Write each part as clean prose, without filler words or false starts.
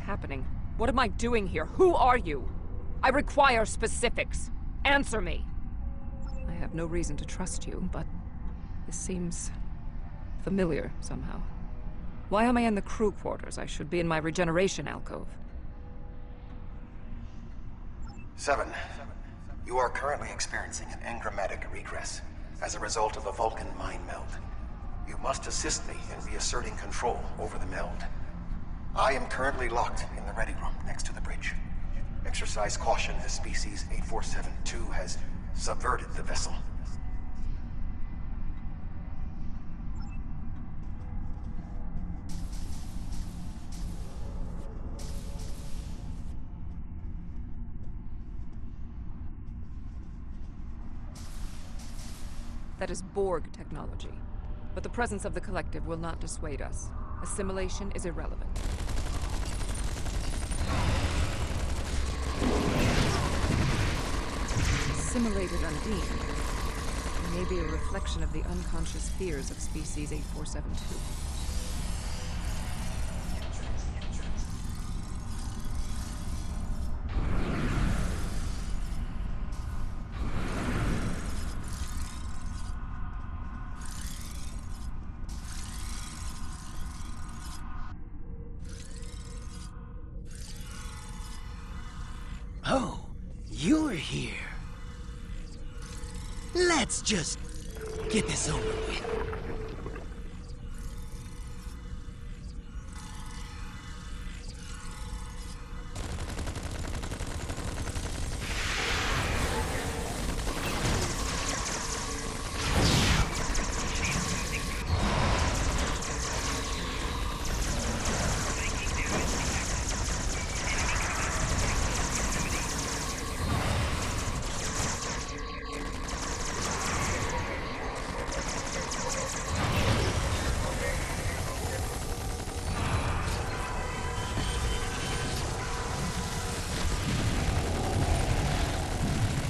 happening? What am I doing here? Who are you? I require specifics. Answer me! I have no reason to trust you, but this seems familiar somehow. Why am I in the crew quarters? I should be in my regeneration alcove. 7. You are currently experiencing an engrammatic regress as a result of a Vulcan mind meld. You must assist me in reasserting control over the meld. I am currently locked in the ready room next to the bridge. Exercise caution as Species 8472 has subverted the vessel. That is Borg technology. But the presence of the Collective will not dissuade us. Assimilation is irrelevant. Assimilated Undine may be a reflection of the unconscious fears of Species 8472. Oh, you're here. Let's just get this over with.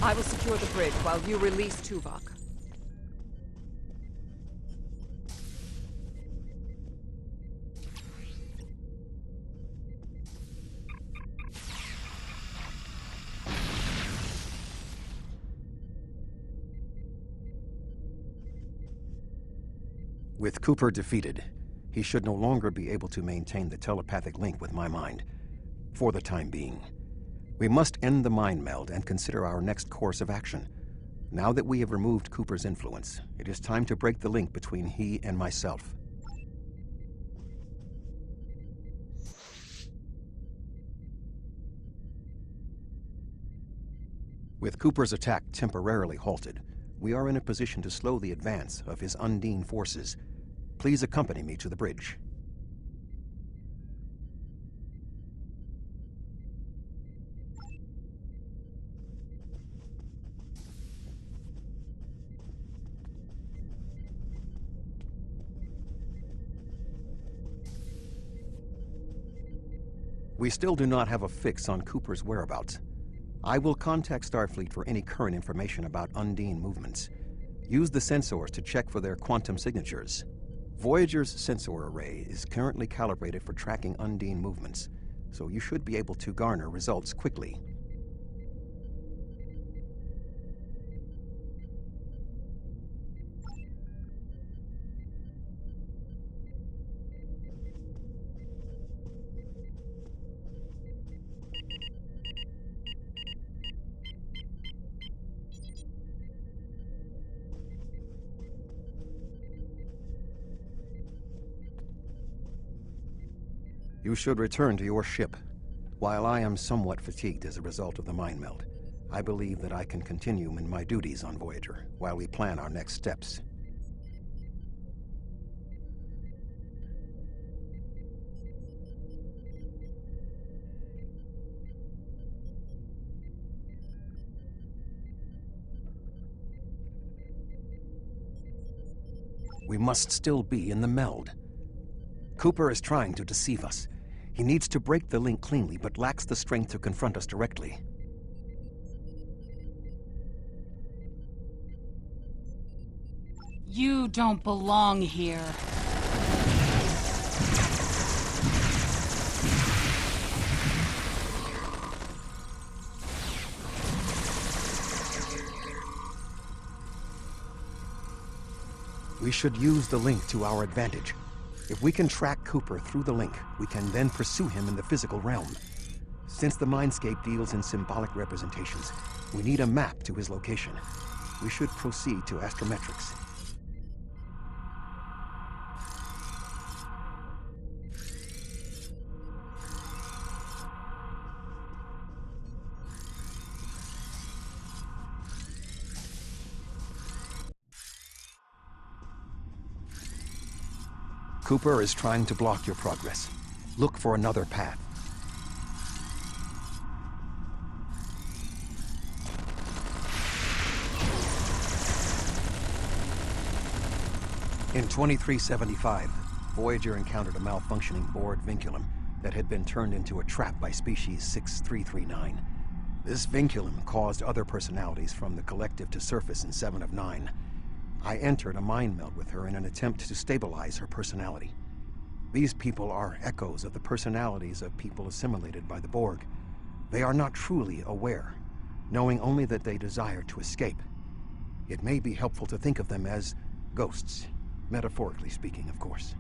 I will secure the bridge while you release Tuvok. With Cooper defeated, he should no longer be able to maintain the telepathic link with my mind, for the time being. We must end the mind meld and consider our next course of action. Now that we have removed Cooper's influence, it is time to break the link between he and myself. With Cooper's attack temporarily halted, we are in a position to slow the advance of his Undine forces. Please accompany me to the bridge. We still do not have a fix on Cooper's whereabouts. I will contact Starfleet for any current information about Undine movements. Use the sensors to check for their quantum signatures. Voyager's sensor array is currently calibrated for tracking Undine movements, so you should be able to garner results quickly. You should return to your ship. While I am somewhat fatigued as a result of the mind meld, I believe that I can continue in my duties on Voyager while we plan our next steps. We must still be in the meld. Cooper is trying to deceive us. He needs to break the link cleanly, but lacks the strength to confront us directly. You don't belong here. We should use the link to our advantage. If we can track Cooper through the link, we can then pursue him in the physical realm. Since the Mindscape deals in symbolic representations, we need a map to his location. We should proceed to Astrometrics. Cooper is trying to block your progress. Look for another path. In 2375, Voyager encountered a malfunctioning board vinculum that had been turned into a trap by species 6339. This vinculum caused other personalities from the Collective to surface in 7 of 9. I entered a mind meld with her in an attempt to stabilize her personality. These people are echoes of the personalities of people assimilated by the Borg. They are not truly aware, knowing only that they desire to escape. It may be helpful to think of them as ghosts, metaphorically speaking, of course.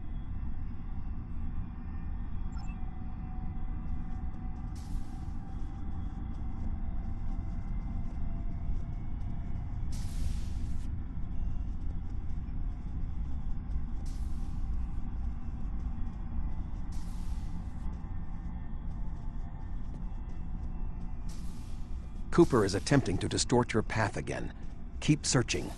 Cooper is attempting to distort your path again. Keep searching.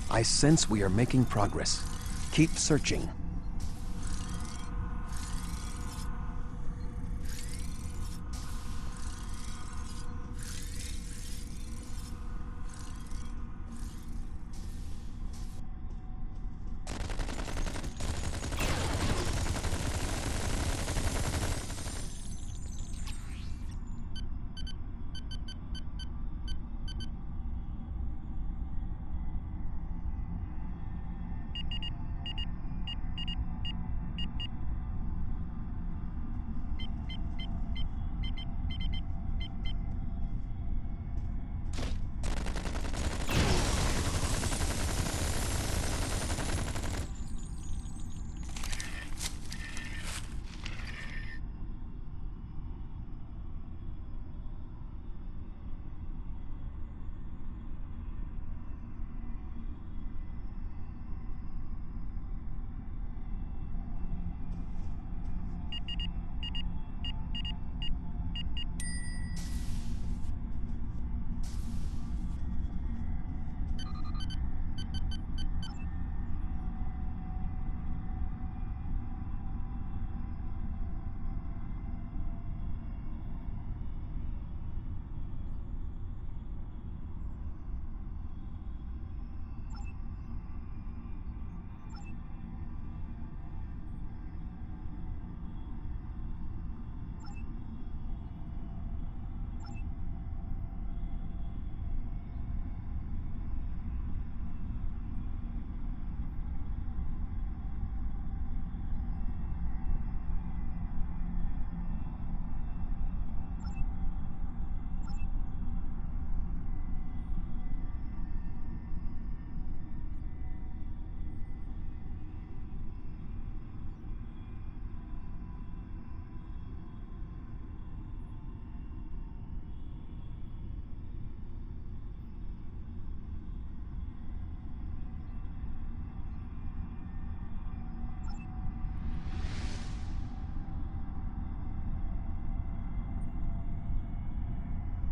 I sense we are making progress. Keep searching.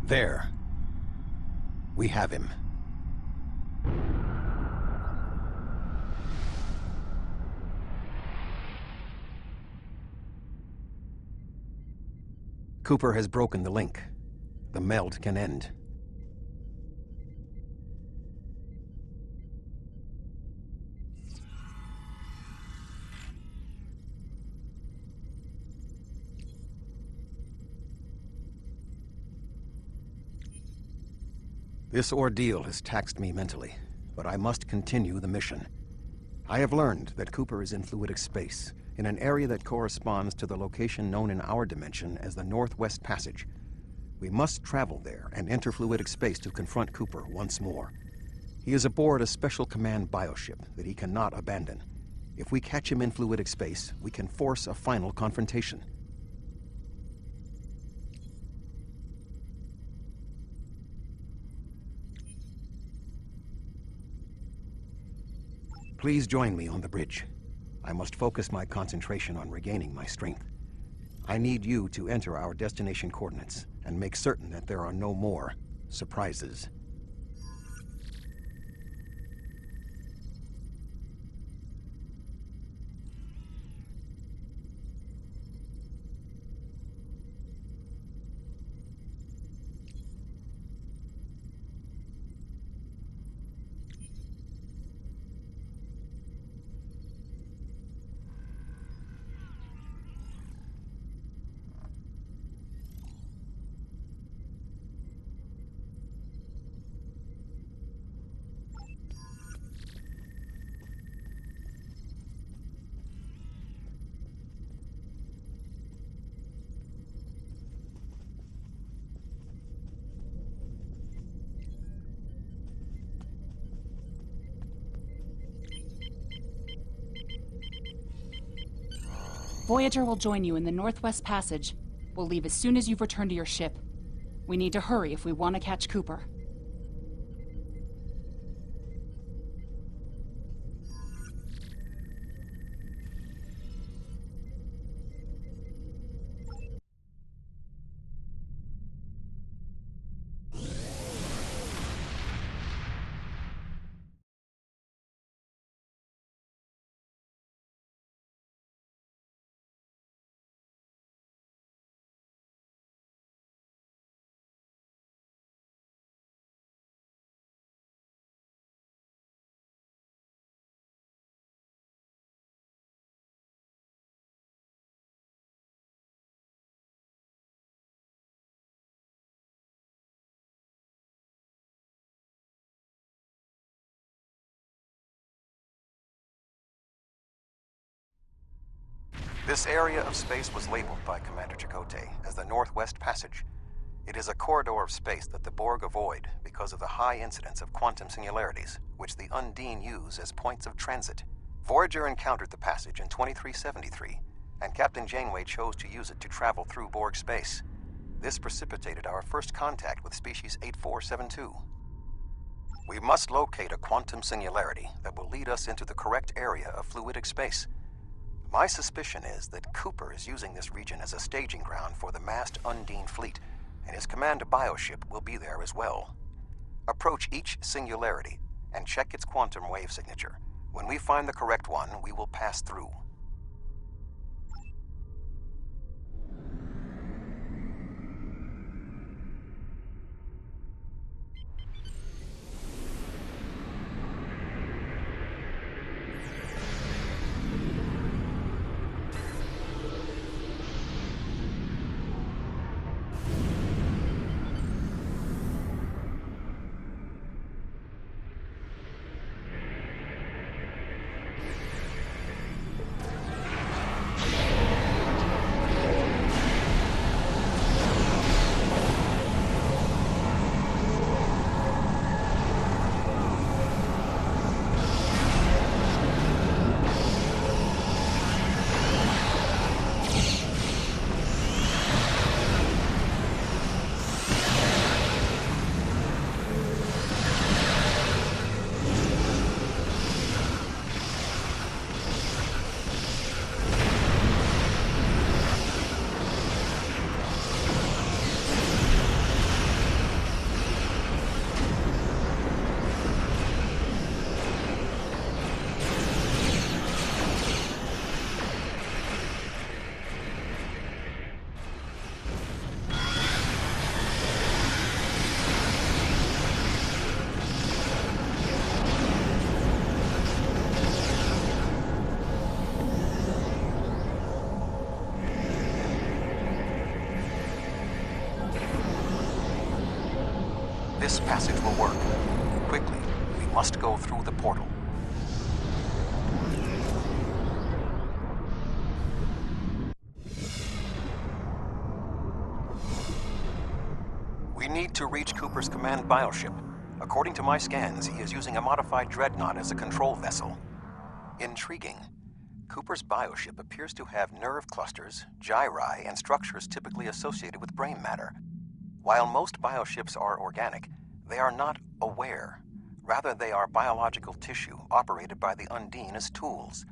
There. We have him. Cooper has broken the link. The meld can end. This ordeal has taxed me mentally, but I must continue the mission. I have learned that Cooper is in fluidic space, in an area that corresponds to the location known in our dimension as the Northwest Passage. We must travel there and enter fluidic space to confront Cooper once more. He is aboard a Special Command bioship that he cannot abandon. If we catch him in fluidic space, we can force a final confrontation. Please join me on the bridge. I must focus my concentration on regaining my strength. I need you to enter our destination coordinates and make certain that there are no more surprises. Voyager will join you in the Northwest Passage. We'll leave as soon as you've returned to your ship. We need to hurry if we want to catch Cooper. This area of space was labeled by Commander Chakotay as the Northwest Passage. It is a corridor of space that the Borg avoid because of the high incidence of quantum singularities, which the Undine use as points of transit. Voyager encountered the passage in 2373, and Captain Janeway chose to use it to travel through Borg space. This precipitated our first contact with Species 8472. We must locate a quantum singularity that will lead us into the correct area of fluidic space. My suspicion is that Cooper is using this region as a staging ground for the massed Undine fleet, and his command bioship will be there as well. Approach each singularity and check its quantum wave signature. When we find the correct one, we will pass through. this passage will work. Quickly, we must go through the portal. We need to reach Cooper's command bioship. According to my scans, he is using a modified dreadnought as a control vessel. Intriguing. Cooper's bioship appears to have nerve clusters, gyri, and structures typically associated with brain matter. While most bioships are organic, they are not aware. Rather, they are biological tissue operated by the Undine as tools.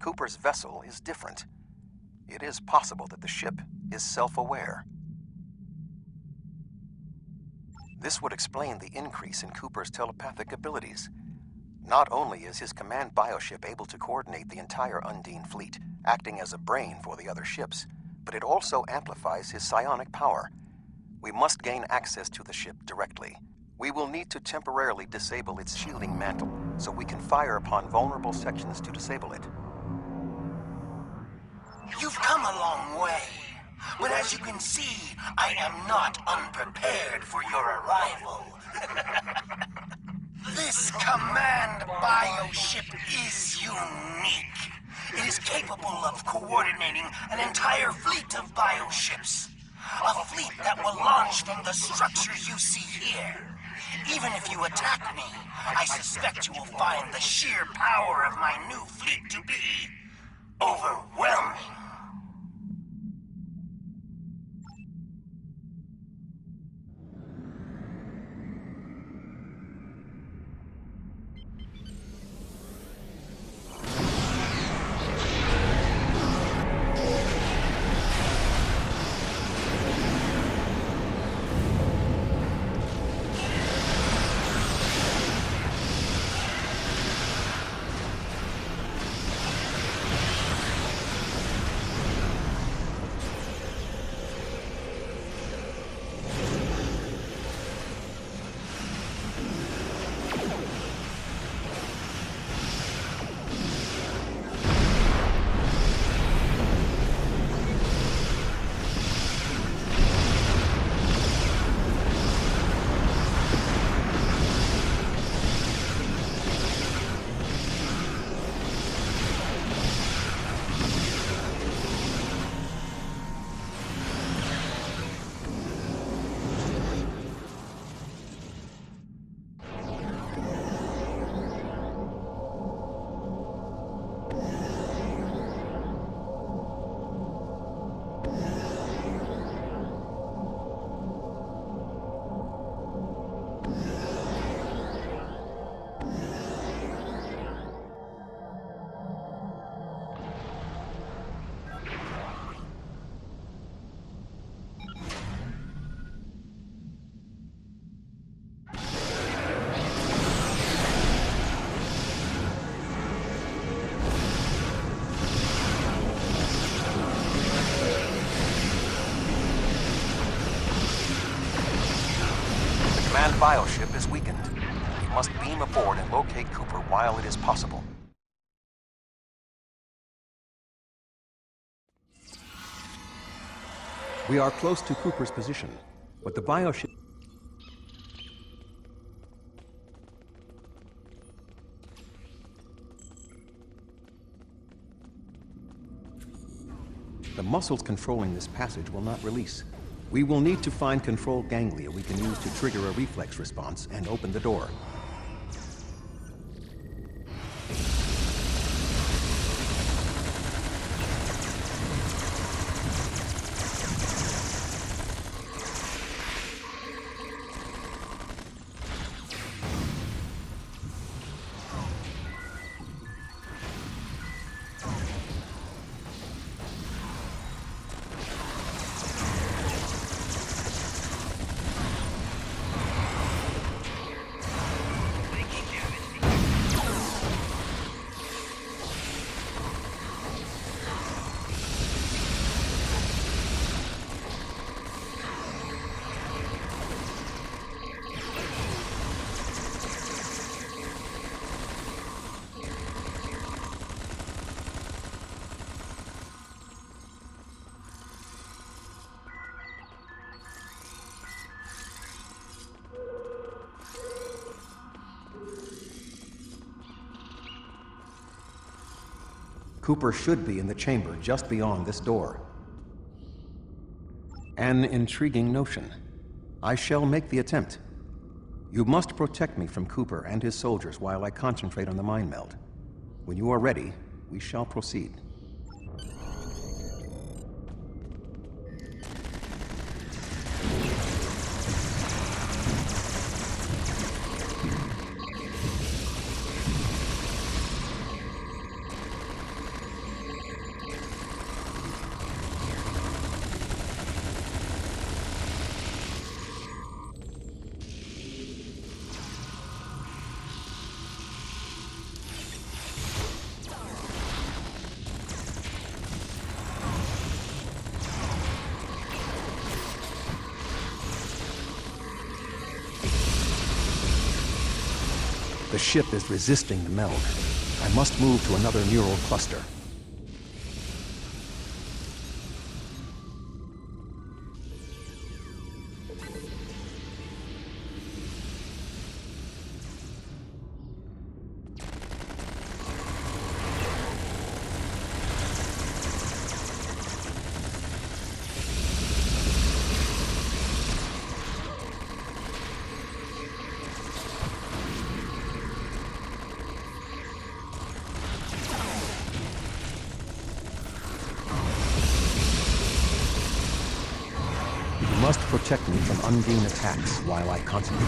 Cooper's vessel is different. It is possible that the ship is self-aware. This would explain the increase in Cooper's telepathic abilities. Not only is his command bioship able to coordinate the entire Undine fleet, acting as a brain for the other ships, but it also amplifies his psionic power. We must gain access to the ship directly. We will need to temporarily disable its shielding mantle, so we can fire upon vulnerable sections to disable it. You've come a long way. But as you can see, I am not unprepared for your arrival. This command bioship is unique. It is capable of coordinating an entire fleet of bioships. A fleet that will launch from the structures you see here. Even if you attack me, I suspect you will find the sheer power of my new fleet to be overwhelming. The bioship is weakened. We must beam aboard and locate Cooper while it is possible. We are close to Cooper's position, but the bioship... The muscles controlling this passage will not release. We will need to find control ganglia we can use to trigger a reflex response and open the door. Cooper should be in the chamber just beyond this door. An intriguing notion. I shall make the attempt. You must protect me from Cooper and his soldiers while I concentrate on the mind meld. When you are ready, we shall proceed. The ship is resisting the meld. I must move to another neural cluster. You must protect me from Undine attacks while I concentrate.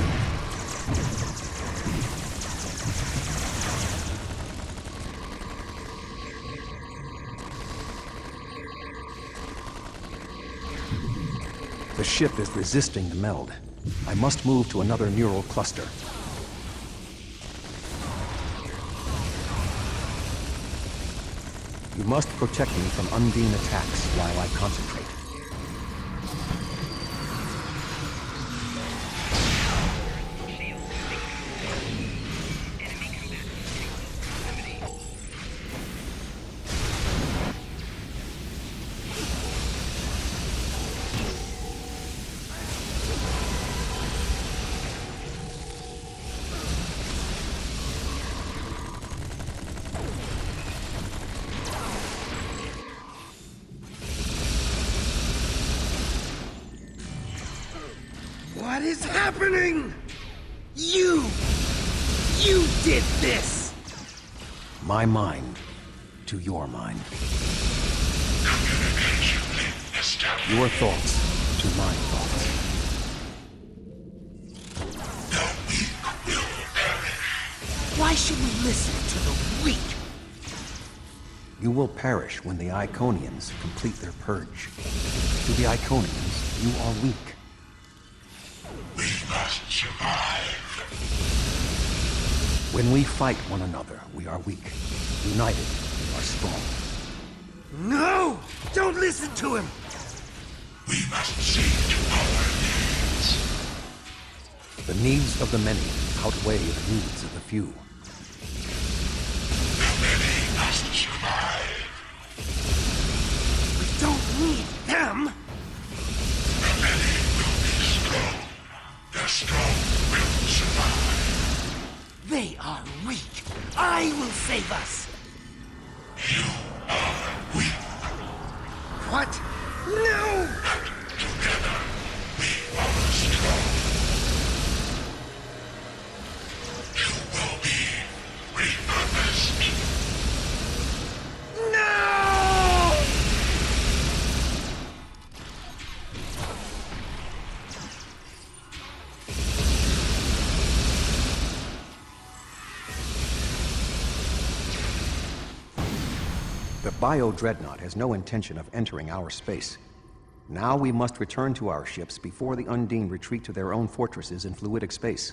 The ship is resisting the meld. I must move to another neural cluster. You must protect me from Undine attacks while I concentrate. What is happening? You did this! My mind to your mind. Your thoughts to my thoughts. Why should we listen to the weak? You will perish when the Iconians complete their purge. To the Iconians, you are weak. We must survive. When we fight one another, we are weak. United, we are strong. No! Don't listen to him! We must see to our needs. The needs of the many outweigh the needs of the few. The many must survive. We don't need them! The many will be strong. The strong will survive. They are weak. I will save us! You are weak. What? No! Together, we are strong. You will be repurposed. No! The Bio-Dreadnought has no intention of entering our space. Now we must return to our ships before the Undine retreat to their own fortresses in fluidic space.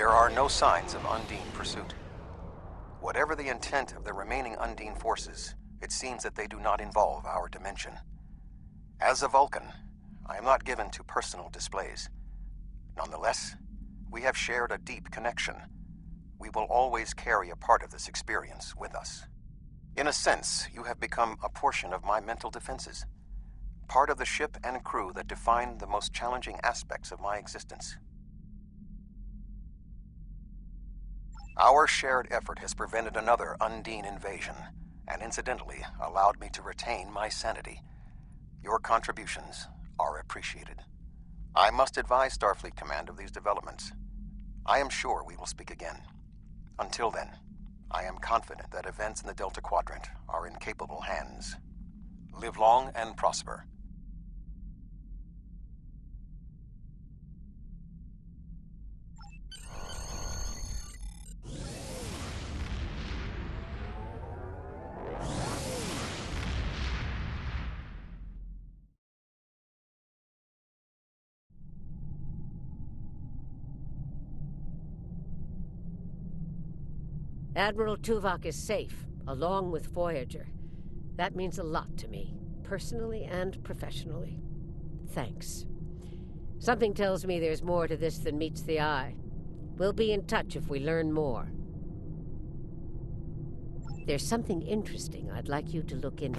There are no signs of Undine pursuit. Whatever the intent of the remaining Undine forces, it seems that they do not involve our dimension. As a Vulcan, I am not given to personal displays. Nonetheless, we have shared a deep connection. We will always carry a part of this experience with us. In a sense, you have become a portion of my mental defenses. Part of the ship and crew that define the most challenging aspects of my existence. Our shared effort has prevented another Undine invasion, and incidentally allowed me to retain my sanity. Your contributions are appreciated. I must advise Starfleet Command of these developments. I am sure we will speak again. Until then, I am confident that events in the Delta Quadrant are in capable hands. Live long and prosper. Admiral Tuvok is safe, along with Voyager. That means a lot to me, personally and professionally. Thanks. Something tells me there's more to this than meets the eye. We'll be in touch if we learn more. There's something interesting I'd like you to look into.